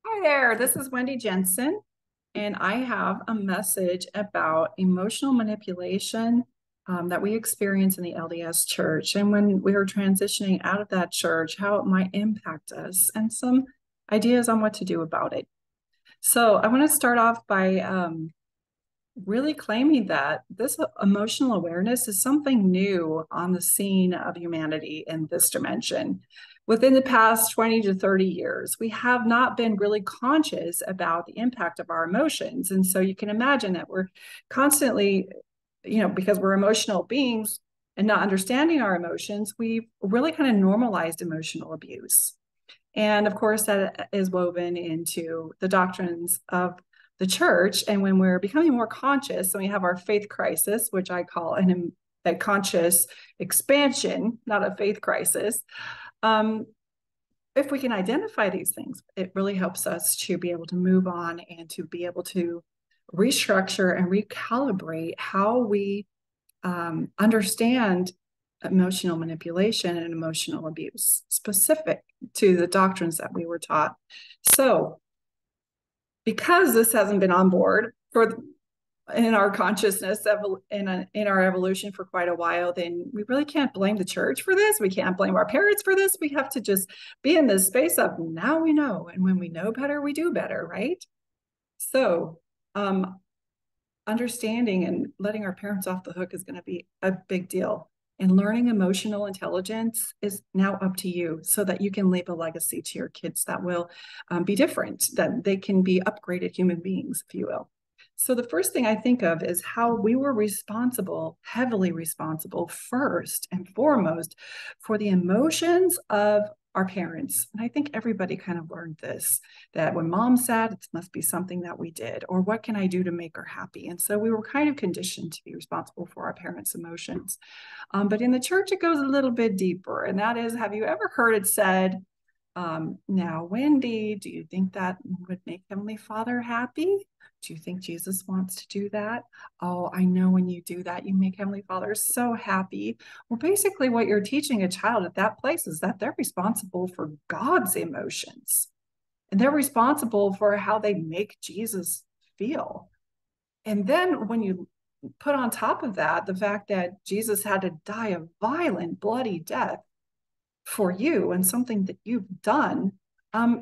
Hi there, this is Wendi Jensen, and I have a message about emotional manipulation that we experience in the LDS church. And when we are transitioning out of that church, how it might impact us, and some ideas on what to do about it. So, I want to start off by really claiming that this emotional awareness is something new on the scene of humanity in this dimension. Within the past 20 to 30 years, we have not been really conscious about the impact of our emotions. And so you can imagine that we're constantly, because we're emotional beings and not understanding our emotions, we've really kind of normalized emotional abuse. And of course, that is woven into the doctrines of the church. And when we're becoming more conscious, and we have our faith crisis, which I call a conscious expansion, not a faith crisis. Um, if we can identify these things, it really helps us to be able to move on and to be able to restructure and recalibrate how we understand emotional manipulation and emotional abuse specific to the doctrines that we were taught. So, because this hasn't been on board for in our consciousness in our evolution for quite a while, then we really can't blame the church for this. We can't blame our parents for this. We have to just be in this space of now we know, and when we know better, we do better, right? So, understanding and letting our parents off the hook is going to be a big deal. And learning emotional intelligence is now up to you so that you can leave a legacy to your kids that will be different, that they can be upgraded human beings, if you will. So, the first thing I think of is how we were responsible, heavily responsible, first and foremost, for the emotions of our parents. And I think everybody kind of learned this, that when mom said, it must be something that we did, or what can I do to make her happy? And so we were kind of conditioned to be responsible for our parents' emotions. But in the church, it goes a little bit deeper. And that is, have you ever heard it said, now, Wendi, do you think that would make Heavenly Father happy? Do you think Jesus wants to do that? Oh, I know when you do that, you make Heavenly Father so happy. Well, basically, what you're teaching a child at that place is that they're responsible for God's emotions, and they're responsible for how they make Jesus feel. And then when you put on top of that the fact that Jesus had to die a violent, bloody death for you and something that you've done,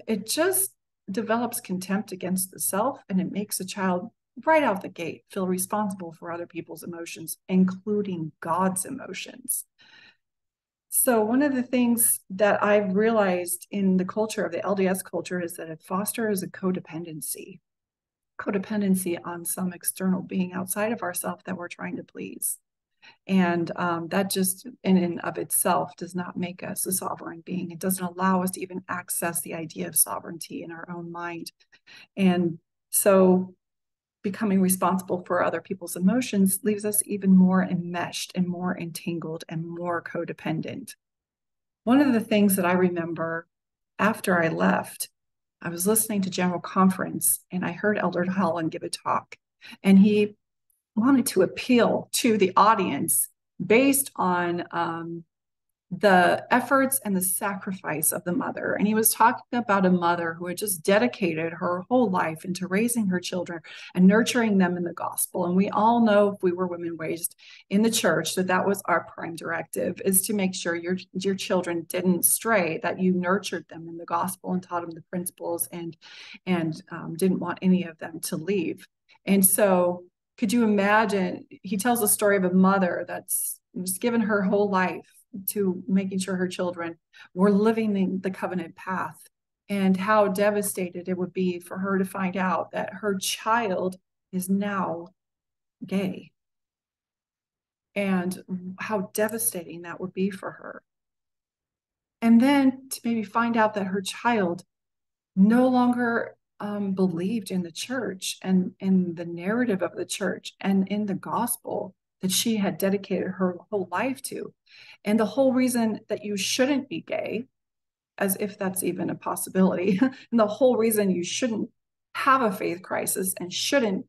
it just develops contempt against the self, and it makes a child right out the gate feel responsible for other people's emotions, including God's emotions. So, one of the things that I've realized in the culture of the LDS culture is that it fosters a codependency on some external being outside of ourselves that we're trying to please. And that just in and of itself does not make us a sovereign being. It doesn't allow us to even access the idea of sovereignty in our own mind. And so becoming responsible for other people's emotions leaves us even more enmeshed and more entangled and more codependent. One of the things that I remember after I left, I was listening to General Conference and I heard Elder Dehlin give a talk. And he wanted to appeal to the audience based on the efforts and the sacrifice of the mother. And he was talking about a mother who had just dedicated her whole life into raising her children and nurturing them in the gospel. And we all know, if we were women raised in the church, that that was our prime directive, is to make sure your children didn't stray, that you nurtured them in the gospel and taught them the principles, and didn't want any of them to leave. And so could you imagine? He tells a story of a mother that's just given her whole life to making sure her children were living the covenant path, and how devastated it would be for her to find out that her child is now gay, and how devastating that would be for her. And then to maybe find out that her child no longer believed in the church and in the narrative of the church and in the gospel that she had dedicated her whole life to. And the whole reason that you shouldn't be gay, as if that's even a possibility, and the whole reason you shouldn't have a faith crisis and shouldn't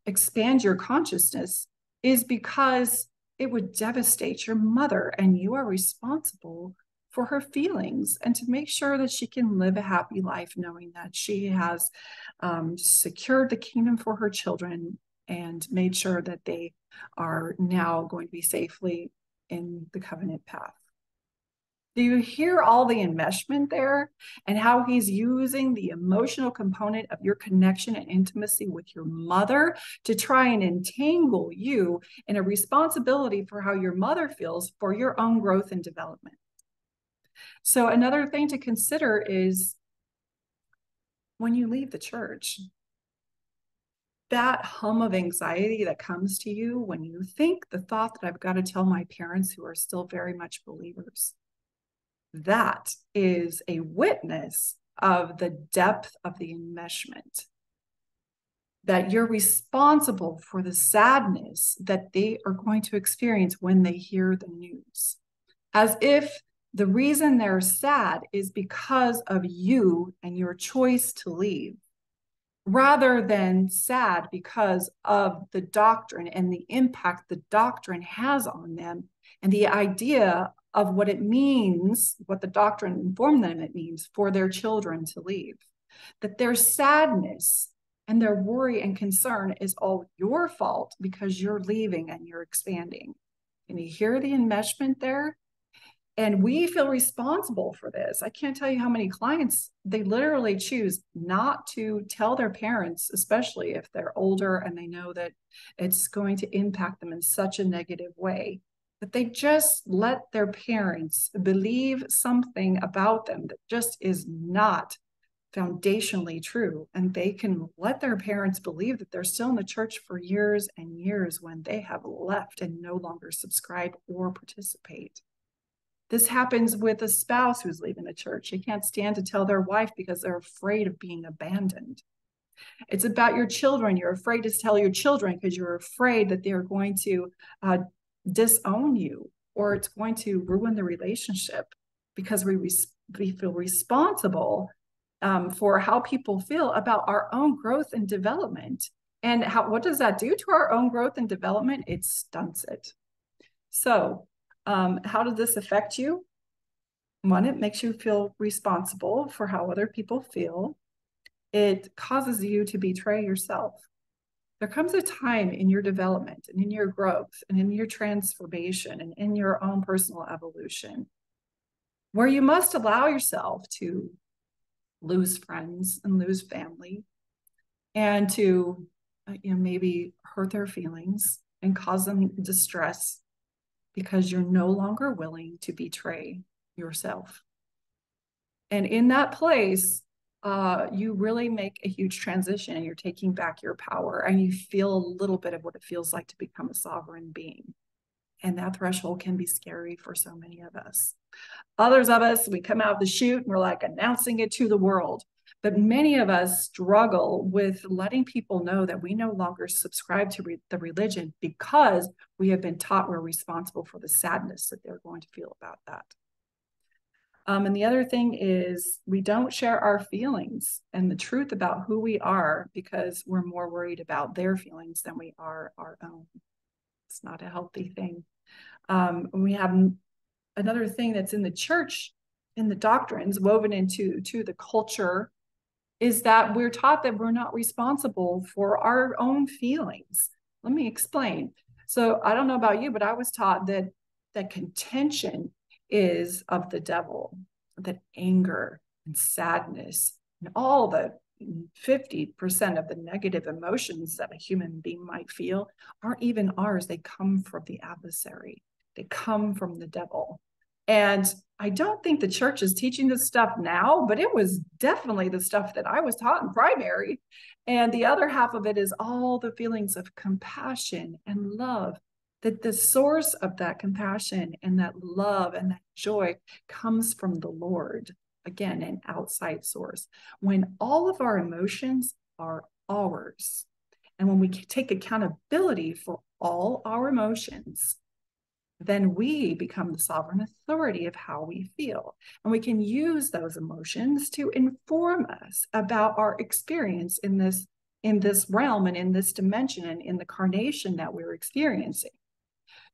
expand your consciousness is because it would devastate your mother, and you are responsible for her feelings and to make sure that she can live a happy life, knowing that she has secured the kingdom for her children and made sure that they are now going to be safely in the covenant path. Do you hear all the enmeshment there and how he's using the emotional component of your connection and intimacy with your mother to try and entangle you in a responsibility for how your mother feels for your own growth and development? So another thing to consider is when you leave the church, that hum of anxiety that comes to you when you think the thought that I've got to tell my parents who are still very much believers. That is a witness of the depth of the enmeshment, that you're responsible for the sadness that they are going to experience when they hear the news, as if the reason they're sad is because of you and your choice to leave, rather than sad because of the doctrine and the impact the doctrine has on them and the idea of what it means, what the doctrine informed them it means for their children to leave. That their sadness and their worry and concern is all your fault because you're leaving and you're expanding. Can you hear the enmeshment there? And we feel responsible for this. I can't tell you how many clients, they literally choose not to tell their parents, especially if they're older and they know that it's going to impact them in such a negative way, that they just let their parents believe something about them that just is not foundationally true. And they can let their parents believe that they're still in the church for years and years when they have left and no longer subscribe or participate. This happens with a spouse who's leaving the church. They can't stand to tell their wife because they're afraid of being abandoned. It's about your children. You're afraid to tell your children because you're afraid that they're going to disown you, or it's going to ruin the relationship, because we feel responsible for how people feel about our own growth and development. And what does that do to our own growth and development? It stunts it. So how does this affect you? One, it makes you feel responsible for how other people feel. It causes you to betray yourself. There comes a time in your development and in your growth and in your transformation and in your own personal evolution where you must allow yourself to lose friends and lose family and to maybe hurt their feelings and cause them distress because you're no longer willing to betray yourself. And in that place, you really make a huge transition and you're taking back your power and you feel a little bit of what it feels like to become a sovereign being. And that threshold can be scary for so many of us. Others of us, we come out of the chute and we're like announcing it to the world. But many of us struggle with letting people know that we no longer subscribe to the religion because we have been taught we're responsible for the sadness that they're going to feel about that. And the other thing is we don't share our feelings and the truth about who we are because we're more worried about their feelings than we are our own. It's not a healthy thing. We have another thing that's in the church, in the doctrines woven into the culture, is that we're taught that we're not responsible for our own feelings. Let me explain. So I don't know about you, but I was taught that contention is of the devil, that anger and sadness and all the 50% of the negative emotions that a human being might feel aren't even ours. They come from the adversary. They come from the devil. And I don't think the church is teaching this stuff now, but it was definitely the stuff that I was taught in primary. And the other half of it is all the feelings of compassion and love, that the source of that compassion and that love and that joy comes from the Lord. Again, an outside source. When all of our emotions are ours, and when we take accountability for all our emotions, then we become the sovereign authority of how we feel. And we can use those emotions to inform us about our experience in this realm and in this dimension and in the carnation that we're experiencing.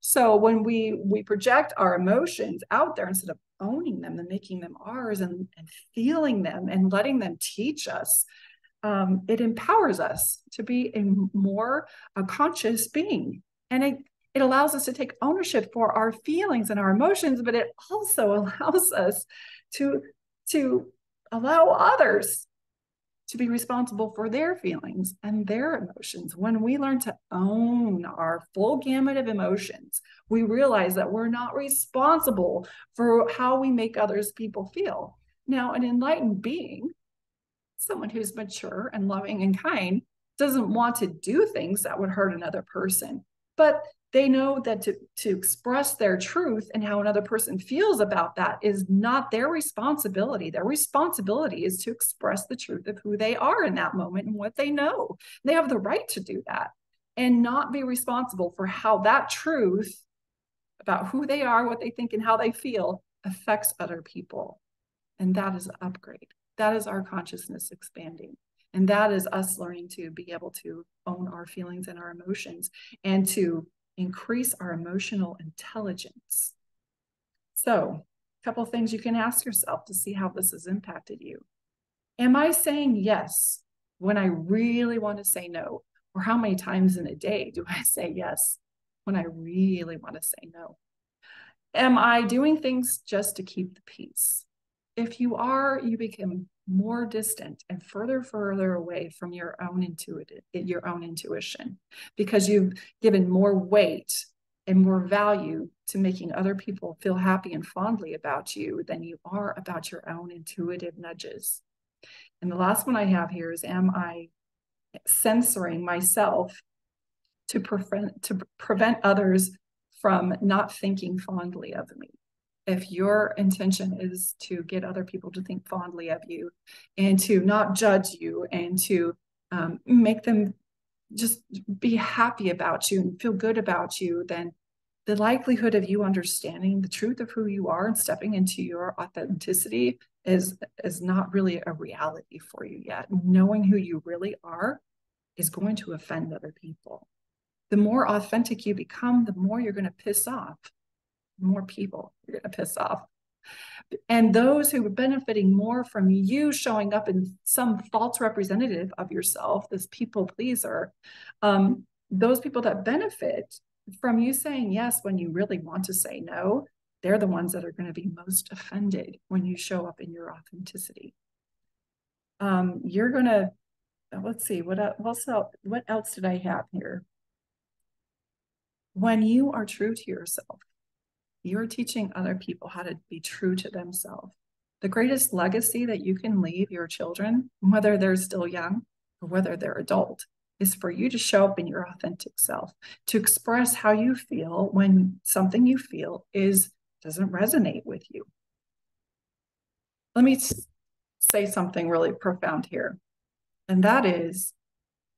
So when we project our emotions out there instead of owning them and making them ours and feeling them and letting them teach us, it empowers us to be a conscious being. And it allows us to take ownership for our feelings and our emotions, but it also allows us to allow others to be responsible for their feelings and their emotions. When we learn to own our full gamut of emotions, we realize that we're not responsible for how we make others people feel. Now, an enlightened being, someone who's mature and loving and kind, doesn't want to do things that would hurt another person, but they know that to express their truth and how another person feels about that is not their responsibility. Their responsibility is to express the truth of who they are in that moment and what they know. They have the right to do that and not be responsible for how that truth about who they are, what they think, and how they feel affects other people. And that is an upgrade. That is our consciousness expanding. And that is us learning to be able to own our feelings and our emotions and to increase our emotional intelligence. So, a couple of things you can ask yourself to see how this has impacted you. Am I saying yes when I really want to say no? Or how many times in a day do I say yes when I really want to say no? Am I doing things just to keep the peace? If you are, you become more distant and further away from your own intuition, because you've given more weight and more value to making other people feel happy and fondly about you than you are about your own intuitive nudges. And the last one I have here is, am I censoring myself to prevent others from not thinking fondly of me? If your intention is to get other people to think fondly of you and to not judge you and to make them just be happy about you and feel good about you, then the likelihood of you understanding the truth of who you are and stepping into your authenticity is not really a reality for you yet. Knowing who you really are is going to offend other people. The more authentic you become, the more you're going to piss off more people you're going to piss off. And those who are benefiting more from you showing up in some false representative of yourself, this people pleaser, those people that benefit from you saying yes when you really want to say no, they're the ones that are going to be most offended when you show up in your authenticity. You're going to, let's see, what else did I have here? When you are true to yourself, you're teaching other people how to be true to themselves. The greatest legacy that you can leave your children, whether they're still young or whether they're adult, is for you to show up in your authentic self, to express how you feel when something you feel doesn't resonate with you. Let me say something really profound here. And that is,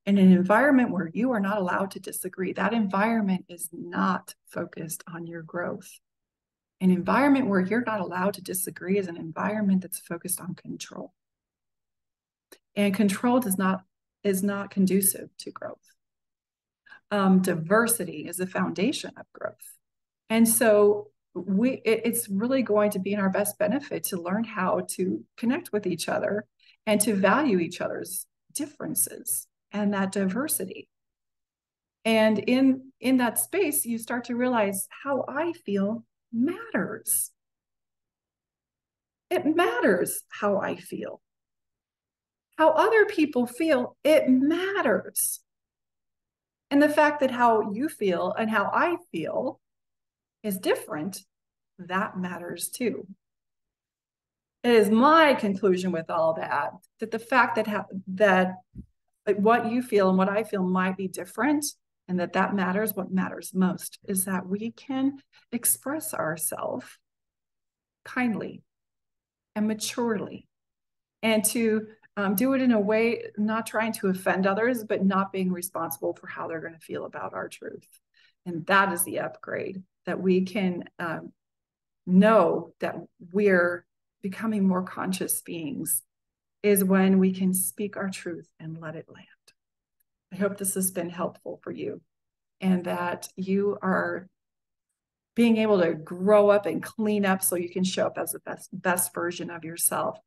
in an environment where you are not allowed to disagree, that environment is not focused on your growth. An environment where you're not allowed to disagree is an environment that's focused on control. And control is not conducive to growth. Diversity is the foundation of growth. And so it's really going to be in our best benefit to learn how to connect with each other and to value each other's differences and that diversity. And in that space, you start to realize how I feel matters. It matters how I feel. How other people feel, it matters. And the fact that how you feel and how I feel is different, that matters too. It is my conclusion with all that the fact that what you feel and what I feel might be different, and that matters. What matters most is that we can express ourselves kindly and maturely, and to do it in a way not trying to offend others, but not being responsible for how they're going to feel about our truth. And that is the upgrade, that we can know that we're becoming more conscious beings, is when we can speak our truth and let it land. I hope this has been helpful for you, and that you are being able to grow up and clean up so you can show up as the best version of yourself,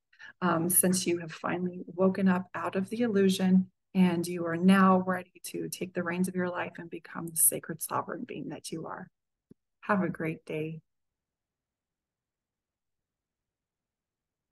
since you have finally woken up out of the illusion and you are now ready to take the reins of your life and become the sacred sovereign being that you are. Have a great day.